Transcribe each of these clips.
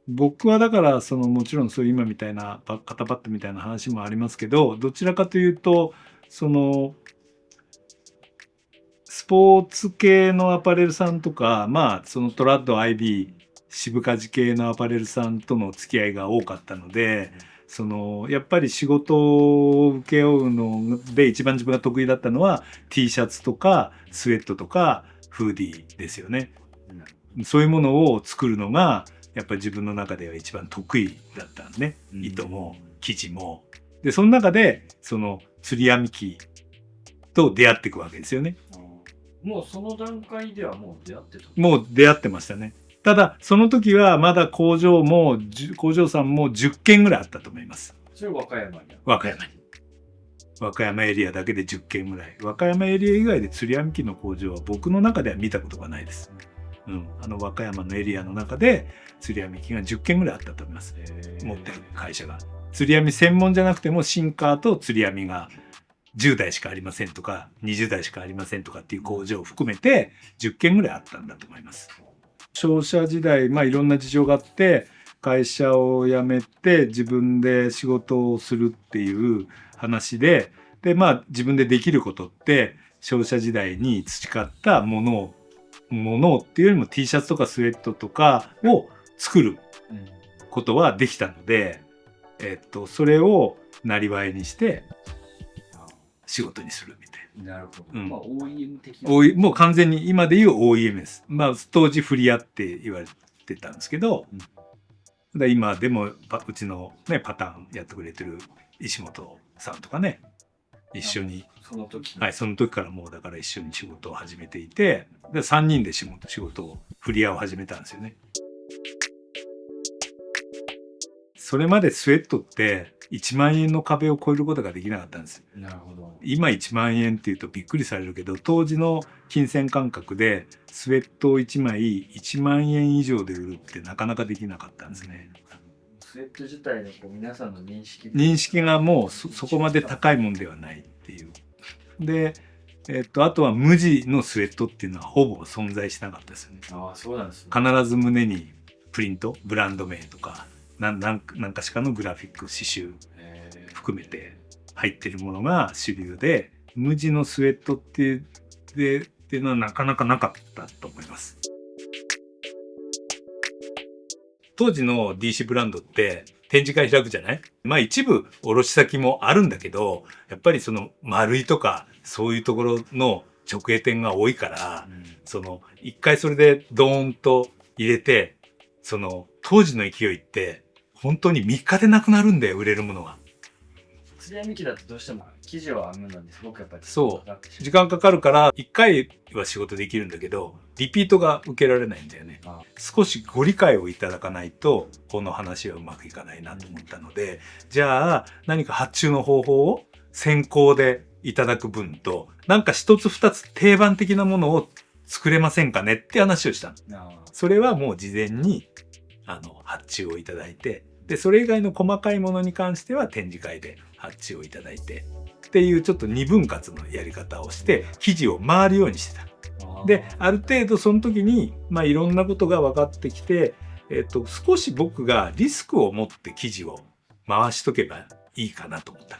僕はだからもちろんそういう今みたいな肩パッドみたいな話もありますけど、どちらかというとそのスポーツ系のアパレルさんとか、まあそのトラッド IB 渋カジ系のアパレルさんとの付き合いが多かったので、やっぱり仕事を請け負うので一番自分が得意だったのは T シャツとかスウェットとかフーディーですよね。そういうものを作るのがやっぱり自分の中では一番得意だったんね。糸も生地も。で、その中で釣り編み機と出会っていくわけですよね。もうその段階ではもう出会ってた？もう出会ってましたね。ただ、その時はまだ工場さんも10軒ぐらいあったと思います。それ和歌山に？和歌山に。和歌山エリアだけで10軒ぐらい。和歌山エリア以外で釣り編み機の工場は僕の中では見たことがないです。和歌山のエリアの中で釣り編み機が10軒ぐらいあったと思います。持ってる会社が。釣り編み専門じゃなくてもシンカーと釣り編みが10台しかありませんとか20台しかありませんとかっていう工場を含めて10軒ぐらいあったんだと思います。商社時代、いろんな事情があって会社を辞めて自分で仕事をするっていう話で、自分でできることって商社時代に培ったものっていうよりも T シャツとかスウェットとかを作ることはできたので、それをなりわいにして仕事にするみたいな。なるほど。OEM 的な。もう完全に今で言う OEM です。当時フリアって言われてたんですけど、今でもうちのねパターンやってくれてる石本さんとかね、一緒にその時からもうだから一緒に仕事を始めていて、で3人で仕事をフリアを始めたんですよね。それまでスウェットって1万円の壁を越えることができなかったんです。なるほど。今1万円っていうとびっくりされるけど、当時の金銭感覚でスウェットを1枚1万円以上で売るってなかなかできなかったんですね。スウェット自体の皆さんの認識がもうそこまで高いもんではないっていう。で、あとは無地のスウェットっていうのはほぼ存在しなかったですよね。そうなんですね。必ず胸にプリント、ブランド名とか何かしかのグラフィック刺繍含めて入ってるものが主流で、無地のスウェットっていうのはなかなかなかったと思います。当時の DC ブランドって展示会開くじゃない？一部卸先もあるんだけど、やっぱり丸いとかそういうところの直営店が多いから、一回それでドーンと入れて、当時の勢いって本当に3日でなくなるんだよ、売れるものが。釣り編み機だとどうしても生地を編むのにすごくやっぱり時間かかるから1回は仕事できるんだけどリピートが受けられないんだよね。少しご理解をいただかないとこの話はうまくいかないなと思ったので、じゃあ何か発注の方法を先行でいただく分と、なんか一つ二つ定番的なものを作れませんかねって話をしたの。それはもう事前に発注をいただいて、でそれ以外の細かいものに関しては展示会で発注をいただいてっていうちょっと二分割のやり方をして生地を回るようにしてた。である程度その時にいろんなことが分かってきて、少し僕がリスクを持って生地を回しとけばいいかなと思った。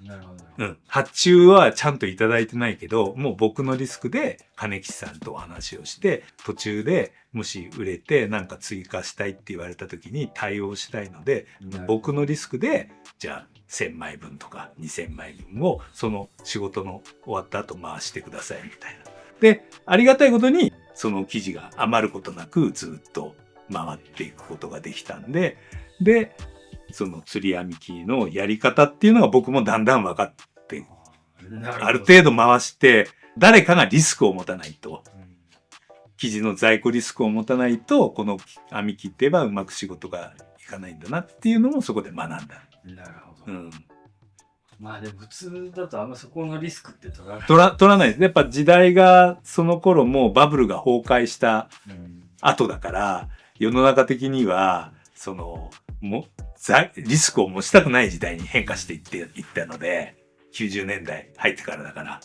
なるほど。発注はちゃんといただいてないけど、もう僕のリスクで金吉さんとお話をして、途中でもし売れてなんか追加したいって言われた時に対応したいので、僕のリスクでじゃあ1000枚分とか2000枚分をその仕事の終わった後回してくださいみたいな。で、ありがたいことにその生地が余ることなくずっと回っていくことができたんで、その釣り編み機のやり方っていうのが僕もだんだん分かって、ある程度回して、誰かがリスクを持たないと、生地の在庫リスクを持たないと、この編み切ってばうまく仕事がいかないんだなっていうのもそこで学んだ。なるほど。でも普通だとあんまそこのリスクって取らないです。やっぱ時代がその頃もうバブルが崩壊した後だから、世の中的には、リスクを持ちたくない時代に変化していったので、90年代入ってからだから。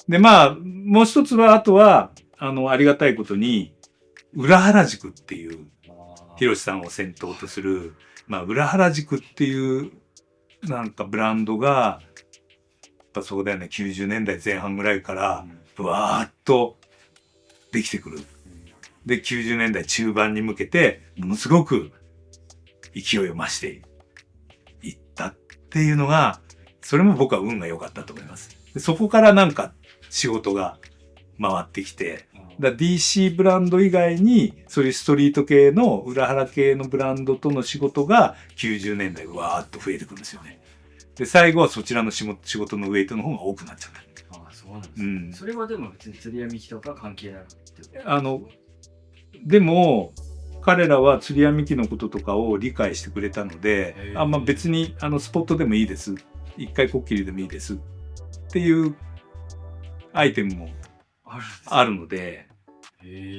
で、もう一つは、あとは、ありがたいことに、裏原宿っていう、あヒロシさんを先頭とする、まあ、裏原宿っていう、なんかブランドが、やっぱそうだよね、90年代前半ぐらいかーら、ぶわーっとできてくる。で、90年代中盤に向けて、ものすごく勢いを増していったっていうのが、それも僕は運が良かったと思います。でそこからなんか仕事が回ってきて、DC ブランド以外に、そういうストリート系の、裏腹系のブランドとの仕事が90年代わーっと増えてくるんですよね。で、最後はそちらの仕事のウェイトの方が多くなっちゃった。そうなんですね。うんそれはでも別に釣り網機とか関係なくて。でも、彼らは釣り網機のこととかを理解してくれたので、まあ別にスポットでもいいです。一回こっきりでもいいです。っていうアイテムもあるので、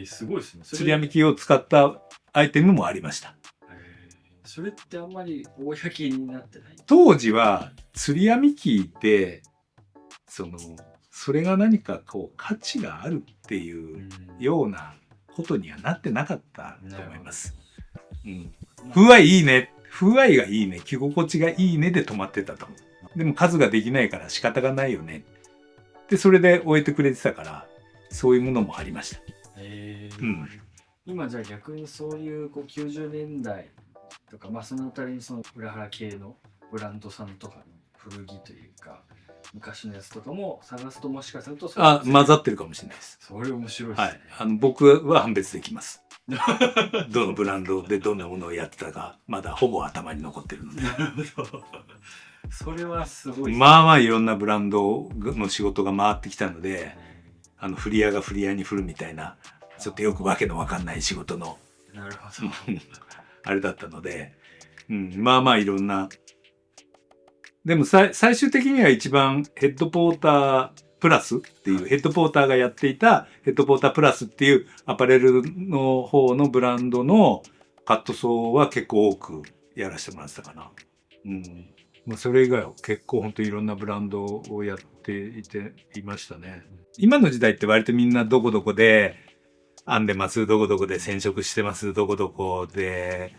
すごいですね。釣り網機を使ったアイテムもありました。それってあんまり公になってない。当時は釣り網機ってそれが何かこう価値があるっていうようなことにはなってなかったと思います。風合いいいね、風合いがいいね、着心地がいいねで止まってたと思う。でも数ができないから仕方がないよね。でそれで終えてくれてたから、そういうものもありました。今じゃあ逆にそういう90年代とか、まあそのあたりにその裏腹系のブランドさんとかの古着というか昔のやつとかも探すと、もしかすると混ざってるかもしれないです。それ面白いですね。はい、僕は判別できます。どのブランドでどんなものをやってたかまだほぼ頭に残ってるので。なるほど。それはすごい、ね。まあまあいろんなブランドの仕事が回ってきたので、フリ屋がフリ屋に振るみたいな、ちょっとよくわけのわかんない仕事の、なるほど。あれだったので、まあまあいろんな。でも最終的には一番ヘッドポータープラスっていう、ヘッドポーターがやっていたヘッドポータープラスっていうアパレルの方のブランドのカットソーは結構多くやらせてもらってたかな。それ以外は結構本当にいろんなブランドをやっていましたね。今の時代って割とみんなどこどこで編んでます、どこどこで染色してます、どこどこで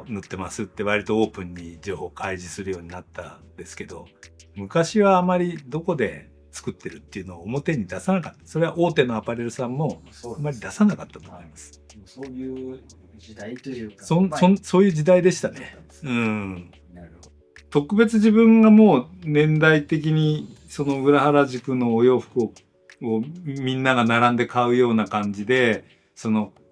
塗ってますって割とオープンに情報を開示するようになったんですけど、昔はあまりどこで作ってるっていうのを表に出さなかった。それは大手のアパレルさんもあまり出さなかったと思います。そういう時代というか、そういう時代でしたね。なるほど。特別自分がもう年代的にその裏原宿のお洋服をみんなが並んで買うような感じで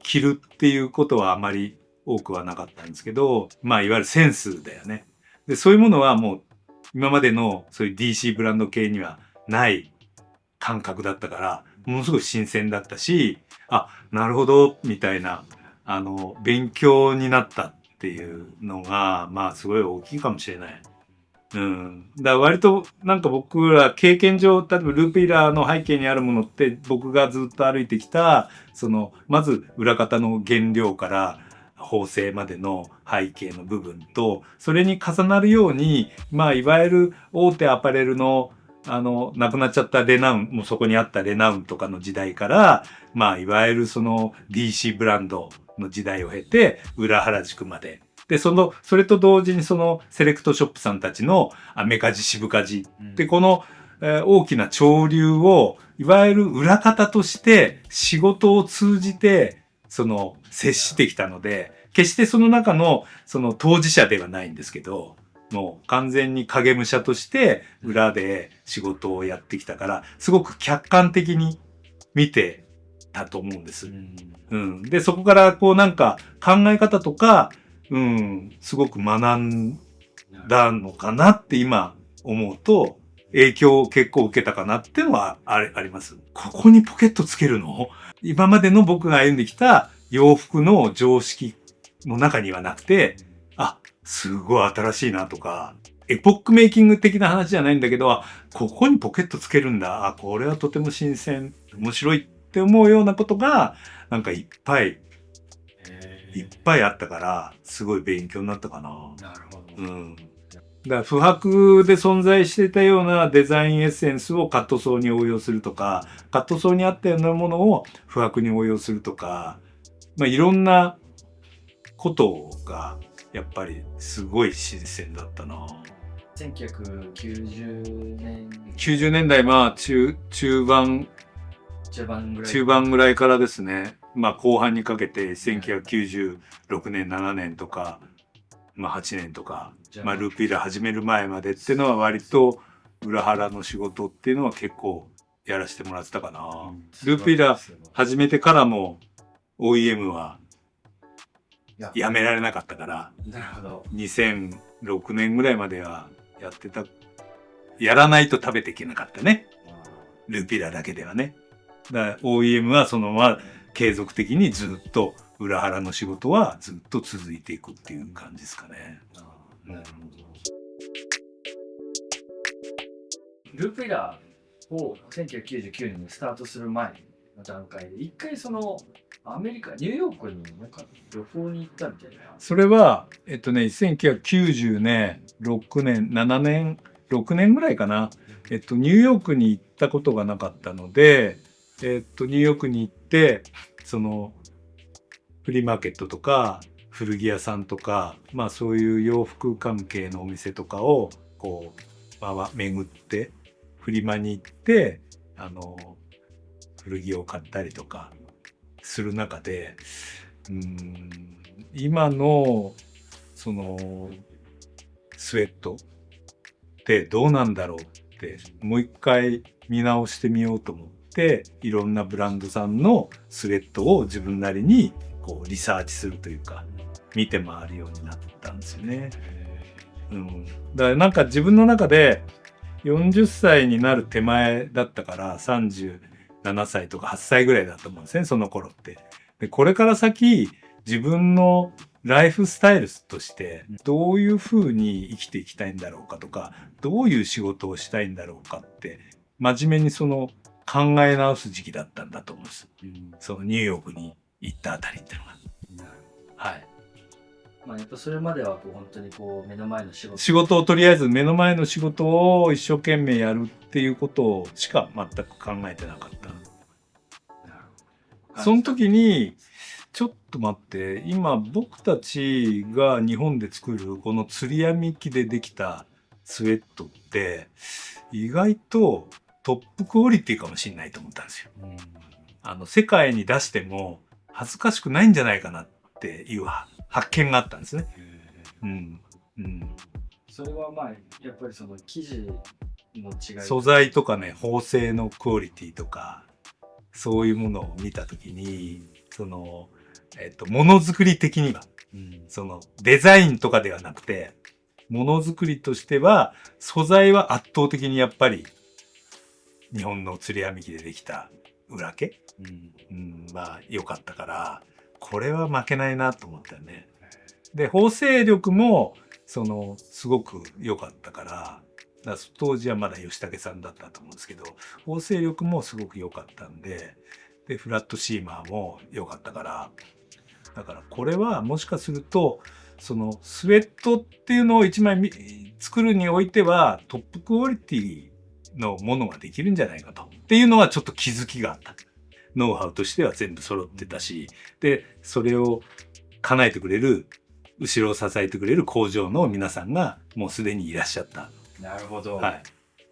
着るっていうことはあまり多くはなかったんですけど、まあいわゆるセンスだよね。でそういうものはもう今までのそういう DC ブランド系にはない感覚だったからものすごい新鮮だったし、なるほどみたいな勉強になったっていうのがまあすごい大きいかもしれない。だから割となんか僕ら経験上、例えばルーピーラーの背景にあるものって僕がずっと歩いてきたまず裏方の原料から縫製までの背景の部分とそれに重なるようにまあいわゆる大手アパレルの亡くなっちゃったレナウンもそこにあったレナウンとかの時代からまあいわゆるDC ブランドの時代を経て裏原宿まで。で、それと同時にセレクトショップさんたちのアメカジ、渋カジ。で、この、大きな潮流を、いわゆる裏方として仕事を通じて、接してきたので、決してその中の、当事者ではないんですけど、もう完全に影武者として裏で仕事をやってきたから、すごく客観的に見てたと思うんです。で、そこからなんか考え方とか、すごく学んだのかなって今思うと、影響を結構受けたかなっていうのはあります。ここにポケットつけるの？今までの僕が歩んできた洋服の常識の中にはなくて、すごい新しいなとか、エポックメイキング的な話じゃないんだけど、ここにポケットつけるんだ。これはとても新鮮、面白いって思うようなことが、なんかいっぱいあったから、すごい勉強になったかな。なるほど。だから不白で存在してたようなデザインエッセンスをカットソーに応用するとか、カットソーにあったようなものを不白に応用するとか、まあいろんなことがやっぱりすごい新鮮だったな。1990年90年代まあ中盤ぐらいからですね。まあ後半にかけて1996年、7年とか、まあ8年とか、まあルーピーラ始める前までっていうのは割と裏腹の仕事っていうのは結構やらせてもらってたかな。ルーピーラ始めてからも OEM はやめられなかったから、なるほど。2006年ぐらいまではやってた。やらないと食べていけなかったね。ルーピーラだけではね。だから OEM はそのまま継続的にずっと裏腹の仕事はずっと続いていくっていう感じですかね。なるほど。ルーピーラを1999年にスタートする前の段階で一回そのアメリカニューヨークになんか旅行に行ったみたいな。それは1990年6年7年6年ぐらいかな。ニューヨークに行ったことがなかったので、ニューヨークに行ってそのフリーマーケットとか古着屋さんとか、まあそういう洋服関係のお店とかをこう巡ってフリマに行って古着を買ったりとかする中で、今のそのスウェットってどうなんだろうってもう一回見直してみようと思って、いろんなブランドさんのスウェットを自分なりにこうリサーチするというか見て回るようになったんですよね。だからなんか自分の中で40歳になる手前だったから37歳とか8歳ぐらいだと思うんですね、その頃って。でこれから先自分のライフスタイルとしてどういうふうに生きていきたいんだろうかとか、どういう仕事をしたいんだろうかって真面目にその考え直す時期だったんだと思うんです。そのニューヨークに行ったあたりっていうのが。はい。まあやっぱそれまではこう本当にこう目の前の仕事をとりあえず目の前の仕事を一生懸命やるっていうことしか全く考えてなかった。その時にちょっと待って、今僕たちが日本で作るこの釣り網機でできたスウェットって意外とトップクオリティかもしれないと思ったんですよ。世界に出しても恥ずかしくないんじゃないかなっていう発見があったんですね。それはまあやっぱりその生地の違い、素材とかね、縫製のクオリティとかそういうものを見たときに、そのものづくり的には、そのデザインとかではなくて、ものづくりとしては素材は圧倒的にやっぱり日本の釣り網機でできた裏毛、まあ良かったから、これは負けないなと思ったよね。で縫製力もそのすごく良かったから、当時はまだ吉武さんだったと思うんですけど、縫製力もすごく良かったんで、フラットシーマーも良かったから、だからこれはもしかするとそのスウェットっていうのを一枚作るにおいてはトップクオリティのものができるんじゃないかとっていうのはちょっと気づきがあった。ノウハウとしては全部揃ってたし、でそれを叶えてくれる、後ろを支えてくれる工場の皆さんがもうすでにいらっしゃった。なるほど。はい。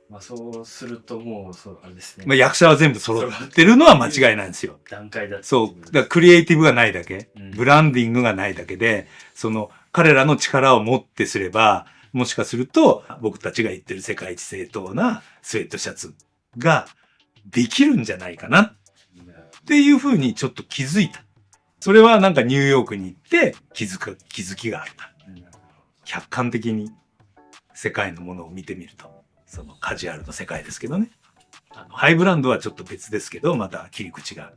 まあそうするともうそうあれですね。まあ役者は全部揃ってるのは間違いないんですよ。段階だった。そう。だからクリエイティブがないだけ、ブランディングがないだけで、その彼らの力を持ってすれば、もしかすると僕たちが言ってる世界一正当なスウェットシャツができるんじゃないかなっていうふうにちょっと気づいた。それはなんかニューヨークに行って気づきがあった。客観的に世界のものを見てみると、そのカジュアルの世界ですけどね。ハイブランドはちょっと別ですけど、また切り口が。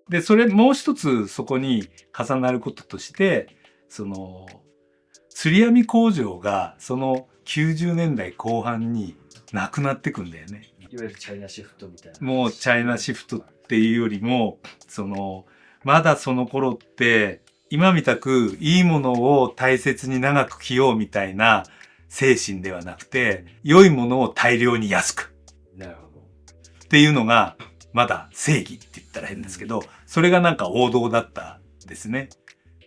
で、それもう一つそこに重なることとして、その釣り網工場がその90年代後半になくなってくんだよね。いわゆるチャイナシフトみたいな。もうチャイナシフトっていうよりも、そのまだその頃って今みたくいいものを大切に長く着ようみたいな精神ではなくて、良いものを大量に安くなるほど。っていうのがまだ正義って言ったら変ですけど、それがなんか王道だったんですね。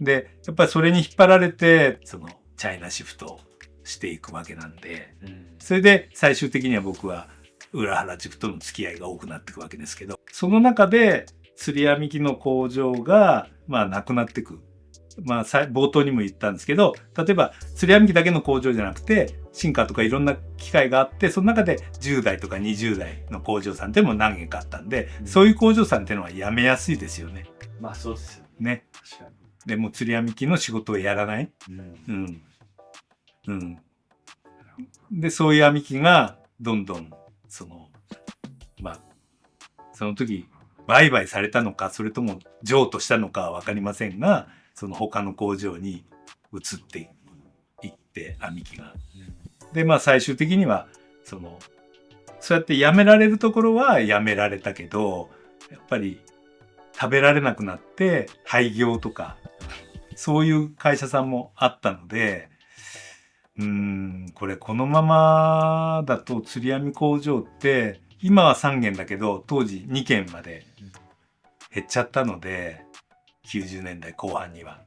で、やっぱりそれに引っ張られて、そのチャイナシフトしていくわけなんで、それで最終的には僕は裏原宿との付き合いが多くなっていくわけですけど、その中で釣り網機の工場がなくなっていく。冒頭にも言ったんですけど、例えば釣り網機だけの工場じゃなくて、シンカーとかいろんな機械があって、その中で10代とか20代の工場さんっていうのも何軒かあったんで、そういう工場さんっていうのは辞めやすいですよね。まあそうですよね。確かに。でもう釣り網機の仕事をやらない。で、そういう網機がどんどん、その時、売買されたのか、それとも譲渡したのかはわかりませんが、その他の工場に移っていって、網機が。で、最終的には、そうやってやめられるところはやめられたけど、やっぱり食べられなくなって廃業とか、そういう会社さんもあったので、このままだと釣り網工場って、今は3軒だけど、当時2軒まで減っちゃったので、90年代後半には、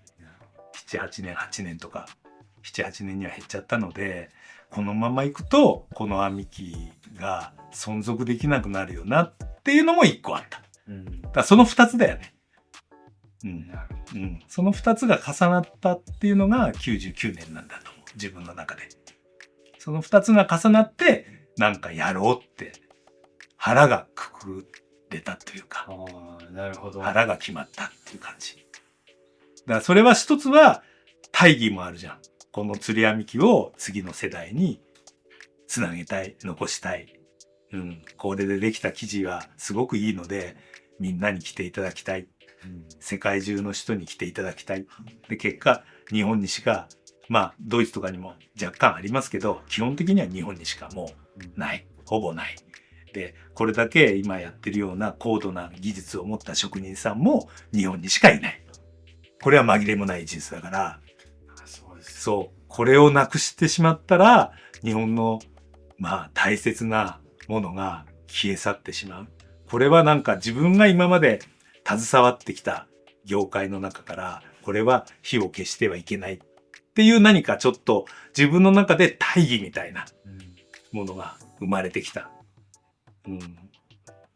7、8年、8年とか、7、8年には減っちゃったので、このまま行くと、この網機が存続できなくなるよなっていうのも1個あった。だからその2つだよね。その2つが重なったっていうのが99年なんだと思う。自分の中で。その2つが重なって、なんかやろうって腹がくくれたというか、なるほど。腹が決まったっていう感じ。だからそれは一つは大義もあるじゃん。この釣り網機を次の世代につなげたい、残したい。これでできた生地はすごくいいので、みんなに着ていただきたい。世界中の人に着ていただきたい。で、結果、日本にしか、ドイツとかにも若干ありますけど、基本的には日本にしかもうない。ほぼない。で、これだけ今やってるような高度な技術を持った職人さんも日本にしかいない。これは紛れもない事実だから、そう、これをなくしてしまったら、日本の、大切なものが消え去ってしまう。これはなんか自分が今まで携わってきた業界の中から、これは火を消してはいけないっていう何かちょっと自分の中で大義みたいなものが生まれてきた。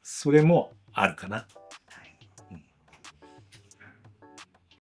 それもあるかな。